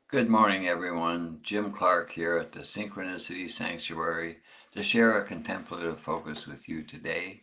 Good morning, everyone. Jim Clark here at the Synchronicity Sanctuary to share a contemplative focus with you today.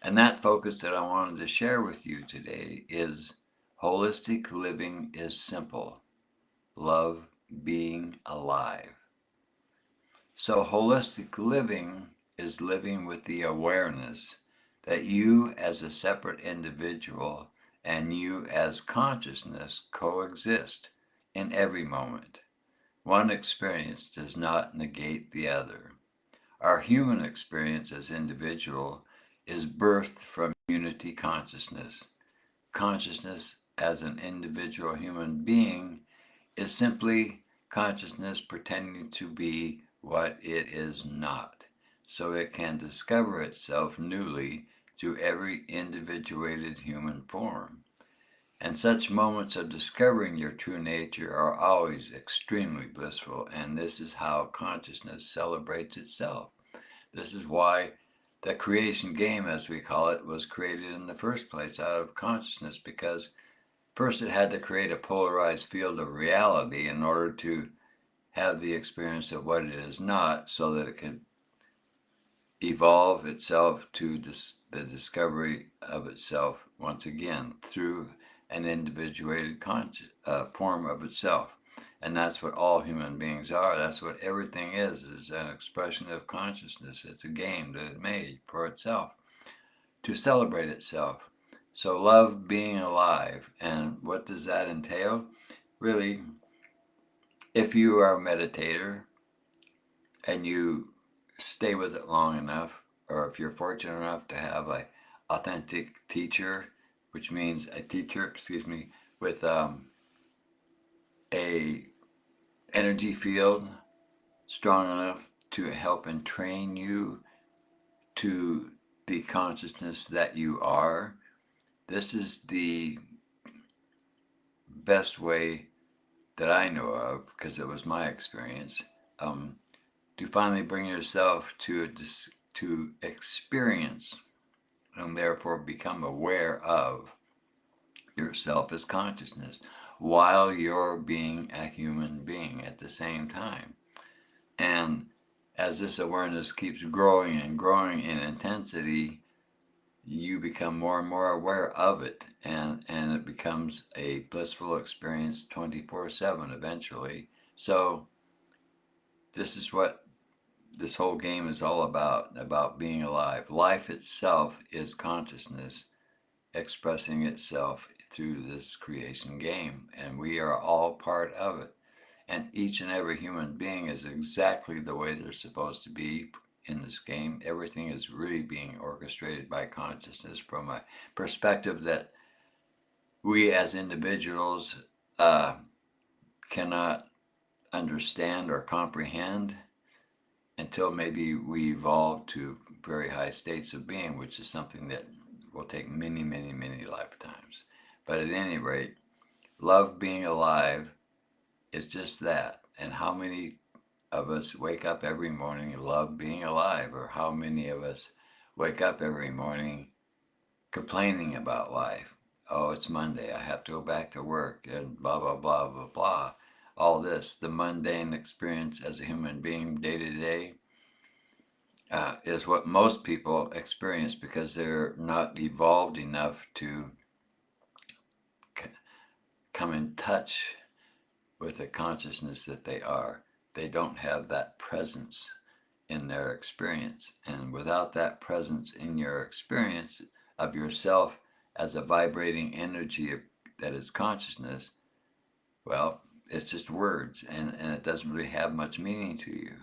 And that focus that I wanted to share with you today is holistic living is simple. Love being alive. So, holistic living is living with the awareness that you as a separate individual and you as consciousness coexist in every moment. One experience does not negate the other. Our human experience as individual is birthed from unity consciousness. Consciousness as an individual human being is simply consciousness pretending to be what it is not, so it can discover itself newly through every individuated human form. And such moments of discovering your true nature are always extremely blissful, and this is how consciousness celebrates itself. This is why the creation game, as we call it, was created in the first place out of consciousness, because first it had to create a polarized field of reality in order to have the experience of what it is not, so that it can evolve itself to the discovery of itself once again through an individuated form of itself. And that's what all human beings are. That's what everything is an expression of consciousness. It's a game that it made for itself to celebrate itself. So love being alive. And what does that entail? Really, if you are a meditator and you stay with it long enough, or if you're fortunate enough to have a authentic teacher, which means a teacher, with a energy field strong enough to help and train you to the consciousness that you are. This is the best way that I know of, because it was my experience, to finally bring yourself to experience and therefore become aware of yourself as consciousness while you're being a human being at the same time. And as this awareness keeps growing and growing in intensity, you become more and more aware of it, and it becomes a blissful experience 24/7 eventually. So this is what this whole game is all about being alive. Life itself is consciousness expressing itself through this creation game, and we are all part of it. And each and every human being is exactly the way they're supposed to be in this game. Everything is really being orchestrated by consciousness from a perspective that we as individuals cannot understand or comprehend until maybe we evolve to very high states of being, which is something that will take many, many, many lifetimes. But at any rate, love being alive is just that. And how many of us wake up every morning and love being alive? Or how many of us wake up every morning complaining about life? Oh, it's Monday. I have to go back to work and blah, blah, blah, blah, blah. All this, the mundane experience as a human being day to day, is what most people experience because they're not evolved enough to come in touch with the consciousness that they are. They don't have that presence in their experience. And without that presence in your experience of yourself as a vibrating energy that is consciousness, well, it's just words, and it doesn't really have much meaning to you.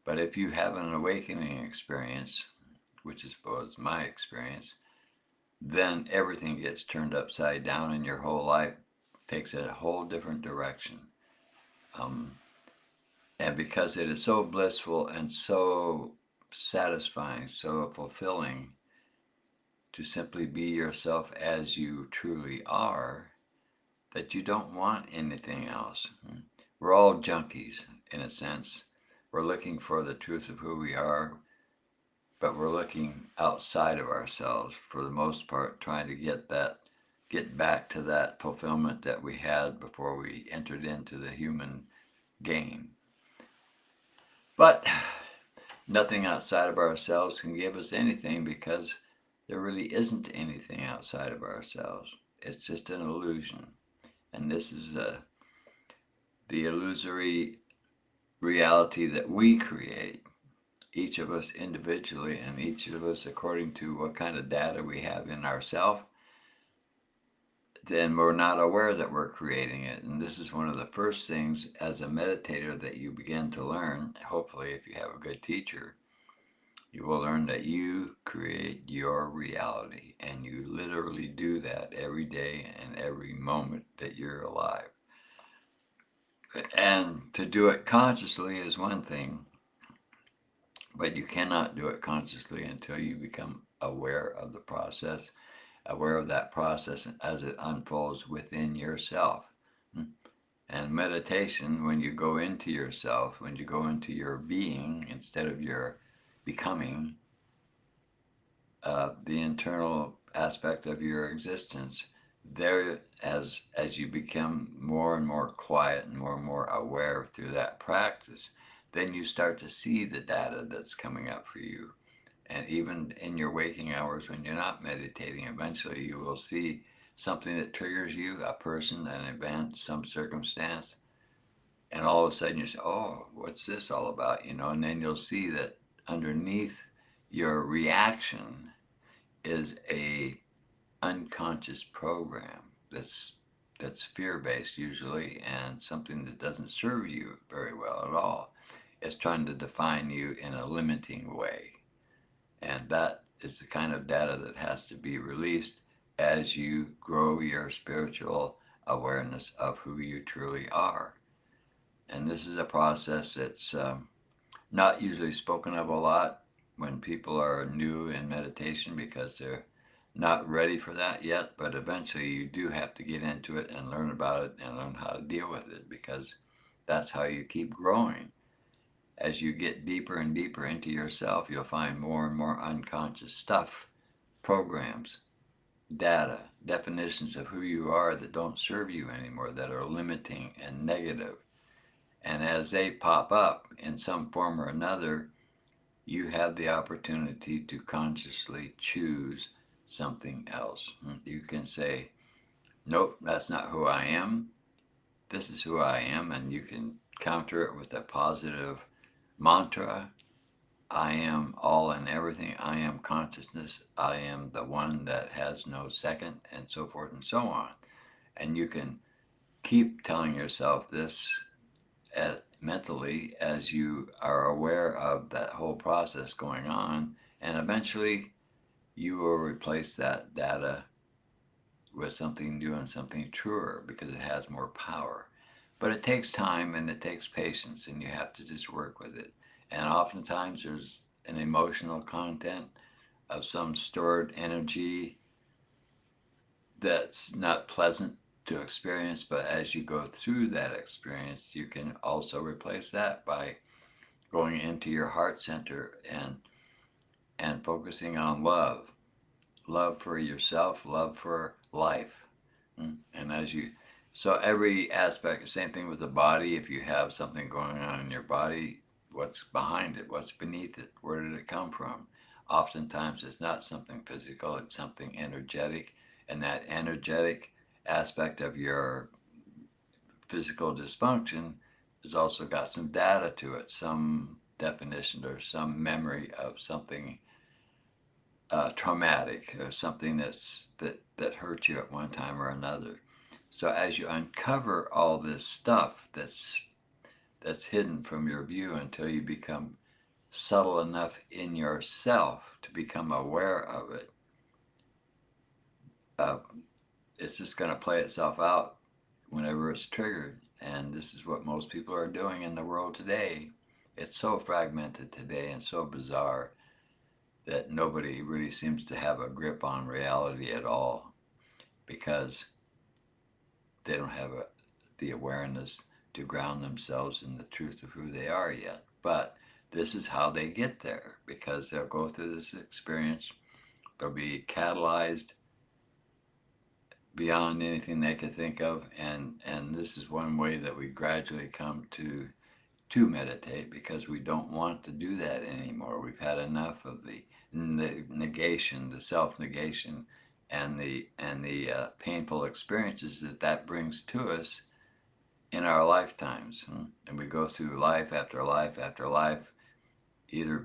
But if you have an awakening experience, which was my experience, then everything gets turned upside down and your whole life takes a whole different direction. Um, and because it is so blissful and so satisfying, so fulfilling to simply be yourself as you truly are, that you don't want anything else. We're all junkies in a sense. We're looking for the truth of who we are, but we're looking outside of ourselves for the most part, trying to get that get back to that fulfillment that we had before we entered into the human game. But nothing outside of ourselves can give us anything because there really isn't anything outside of ourselves. It's just an illusion. And this is the illusory reality that we create, each of us individually, and each of us according to what kind of data we have in ourself. Then we're not aware that we're creating it. And this is one of the first things as a meditator that you begin to learn. Hopefully, if you have a good teacher, you will learn that you create your reality, and you literally do that every day and every moment that you're alive. And to do it consciously is one thing, but you cannot do it consciously until you become aware of the process, aware of that process as it unfolds within yourself. And meditation, when you go into yourself, when you go into your being instead of your becoming, the internal aspect of your existence, there as you become more and more quiet and more aware through that practice, then you start to see the data that's coming up for you. And even in your waking hours when you're not meditating, eventually you will see something that triggers you, a person, an event, some circumstance, and all of a sudden you say, "Oh, what's this all about?" And then you'll see that underneath your reaction is a unconscious program that's fear-based usually, and something that doesn't serve you very well at all. It's trying to define you in a limiting way. And that is the kind of data that has to be released as you grow your spiritual awareness of who you truly are. And this is a process that's not usually spoken of a lot when people are new in meditation because they're not ready for that yet. But eventually you do have to get into it and learn about it and learn how to deal with it, because that's how you keep growing. As you get deeper and deeper into yourself, you'll find more and more unconscious stuff, programs, data, definitions of who you are that don't serve you anymore, that are limiting and negative. And as they pop up in some form or another, you have the opportunity to consciously choose something else. You can say, "Nope, that's not who I am. This is who I am." And you can counter it with a positive mantra. I am all and everything. I am consciousness. I am the one that has no second, and so forth and so on. And you can keep telling yourself this mentally as you are aware of that whole process going on. And eventually you will replace that data with something new and something truer because it has more power. But it takes time and it takes patience, and you have to just work with it. And oftentimes there's an emotional content of some stored energy that's not pleasant to experience, but as you go through that experience, you can also replace that by going into your heart center and focusing on love for yourself, love for life. And as you, so every aspect, same thing with the body. If you have something going on in your body, what's behind it? What's beneath it? Where did it come from? Oftentimes it's not something physical, it's something energetic. And that energetic aspect of your physical dysfunction has also got some data to it, some definition or some memory of something traumatic or something that hurt you at one time or another. So as you uncover all this stuff that's hidden from your view until you become subtle enough in yourself to become aware of it, uh, it's just going to play itself out whenever it's triggered. And this is what most people are doing in the world today. It's so fragmented today and so bizarre that nobody really seems to have a grip on reality at all because they don't have the awareness to ground themselves in the truth of who they are yet. But this is how they get there, because they'll go through this experience, they'll be catalyzed beyond anything they could think of, and this is one way that we gradually come to meditate, because we don't want to do that anymore. We've had enough of the negation, the self-negation, and the painful experiences that brings to us in our lifetimes. And we go through life after life after life, either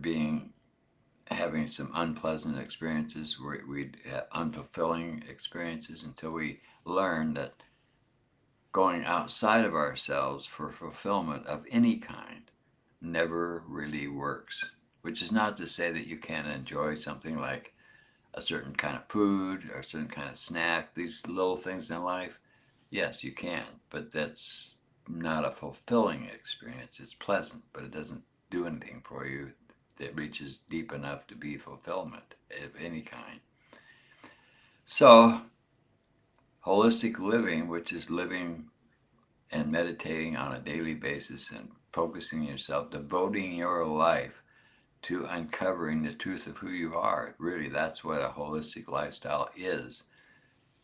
having some unpleasant experiences, we have unfulfilling experiences, until we learn that going outside of ourselves for fulfillment of any kind never really works. Which is not to say that you can't enjoy something like a certain kind of food or a certain kind of snack, these little things in life. Yes, you can, but that's not a fulfilling experience. It's pleasant, but it doesn't do anything for you that reaches deep enough to be fulfillment of any kind. So, holistic living, which is living and meditating on a daily basis and focusing yourself, devoting your life to uncovering the truth of who you are. Really, that's what a holistic lifestyle is.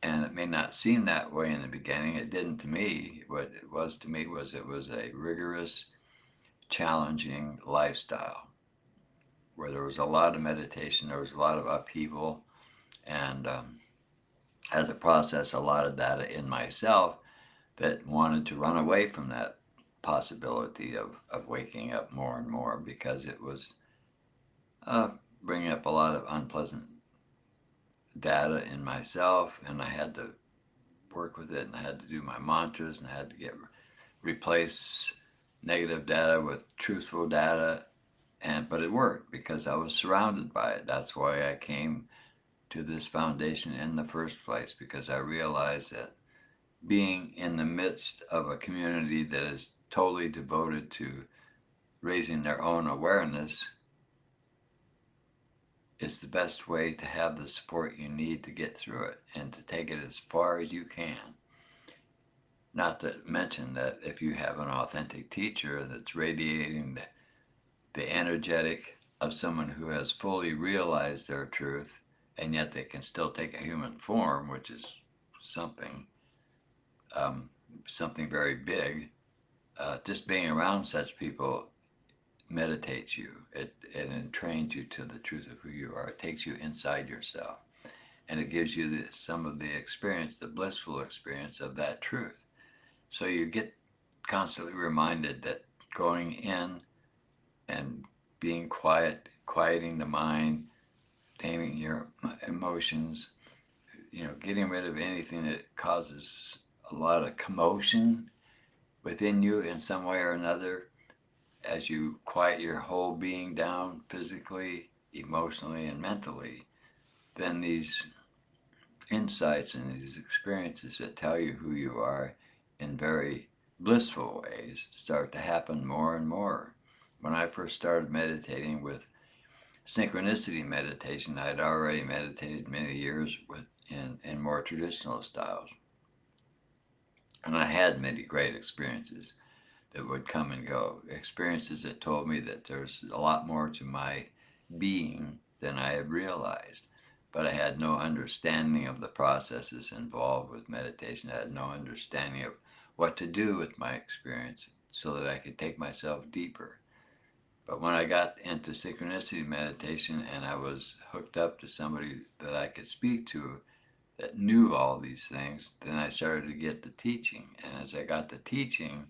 And it may not seem that way in the beginning. It didn't to me. What it was to me was it was a rigorous, challenging lifestyle where there was a lot of meditation, there was a lot of upheaval, and as a process, a lot of data in myself that wanted to run away from that possibility of waking up more and more, because it was bringing up a lot of unpleasant data in myself, and I had to work with it, and I had to do my mantras, and I had to replace negative data with truthful data, but it worked because I was surrounded by it. That's why I came to this foundation in the first place, because I realized that being in the midst of a community that is totally devoted to raising their own awareness is the best way to have the support you need to get through it and to take it as far as you can. Not to mention that if you have an authentic teacher that's radiating the energetic of someone who has fully realized their truth, and yet they can still take a human form, which is something, something very big. Just being around such people meditates you. It entrains you to the truth of who you are. It takes you inside yourself, and it gives you some of the experience, the blissful experience of that truth. So you get constantly reminded that going in and being quiet, quieting the mind, taming your emotions, getting rid of anything that causes a lot of commotion within you in some way or another, as you quiet your whole being down physically, emotionally, and mentally, then these insights and these experiences that tell you who you are in very blissful ways start to happen more and more. When I first started meditating with synchronicity meditation, I had already meditated many years in more traditional styles. And I had many great experiences that would come and go. Experiences that told me that there's a lot more to my being than I had realized. But I had no understanding of the processes involved with meditation. I had no understanding of what to do with my experience so that I could take myself deeper. But when I got into synchronicity meditation and I was hooked up to somebody that I could speak to that knew all these things, then I started to get the teaching. And as I got the teaching,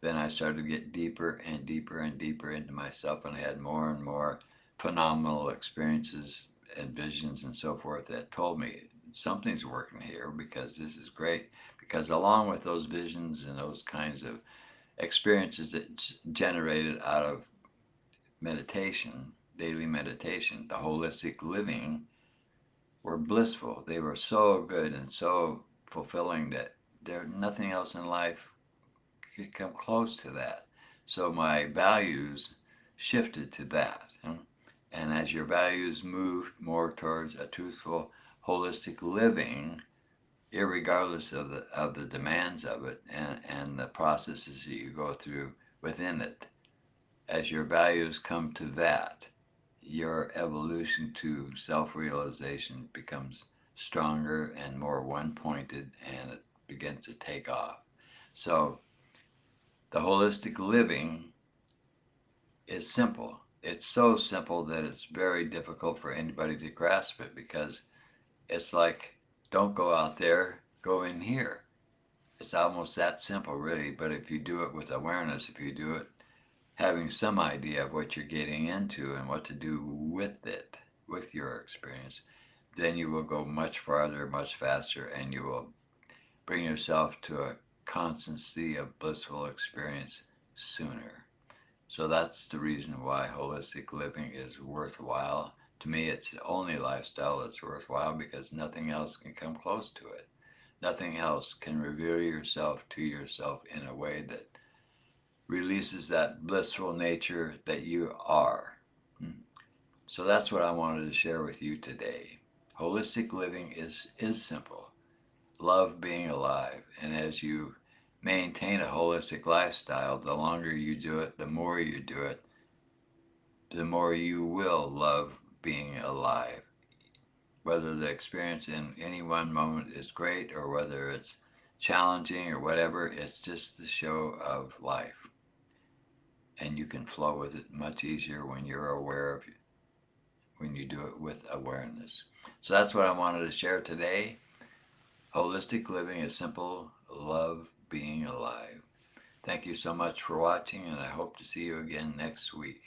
then I started to get deeper and deeper and deeper into myself, and I had more and more phenomenal experiences and visions and so forth that told me something's working here, because this is great. Because along with those visions and those kinds of experiences that generated out of meditation, daily meditation, the holistic living, were blissful. They were so good and so fulfilling that nothing else in life could come close to that. So my values shifted to that. And as your values move more towards a truthful, holistic living, irregardless of the demands of it and the processes that you go through within it, as your values come to that, your evolution to self-realization becomes stronger and more one-pointed, and it begins to take off. So the holistic living is simple. It's so simple that it's very difficult for anybody to grasp it, because it's like, don't go out there, go in here. It's almost that simple, really. But if you do it with awareness, if you do it having some idea of what you're getting into and what to do with it, with your experience, then you will go much farther, much faster, and you will bring yourself to a constancy of blissful experience sooner. So that's the reason why holistic living is worthwhile. To me, it's the only lifestyle that's worthwhile, because nothing else can come close to it. Nothing else can reveal yourself to yourself in a way that releases that blissful nature that you are. So that's what I wanted to share with you today. Holistic living is simple. Love being alive. And as you maintain a holistic lifestyle, the longer you do it, the more you do it, the more you will love being alive. Whether the experience in any one moment is great or whether it's challenging or whatever, it's just the show of life. And you can flow with it much easier when you're aware of, when you do it with awareness. So that's what I wanted to share today. Holistic living is simple. Love being alive. Thank you so much for watching, and I hope to see you again next week.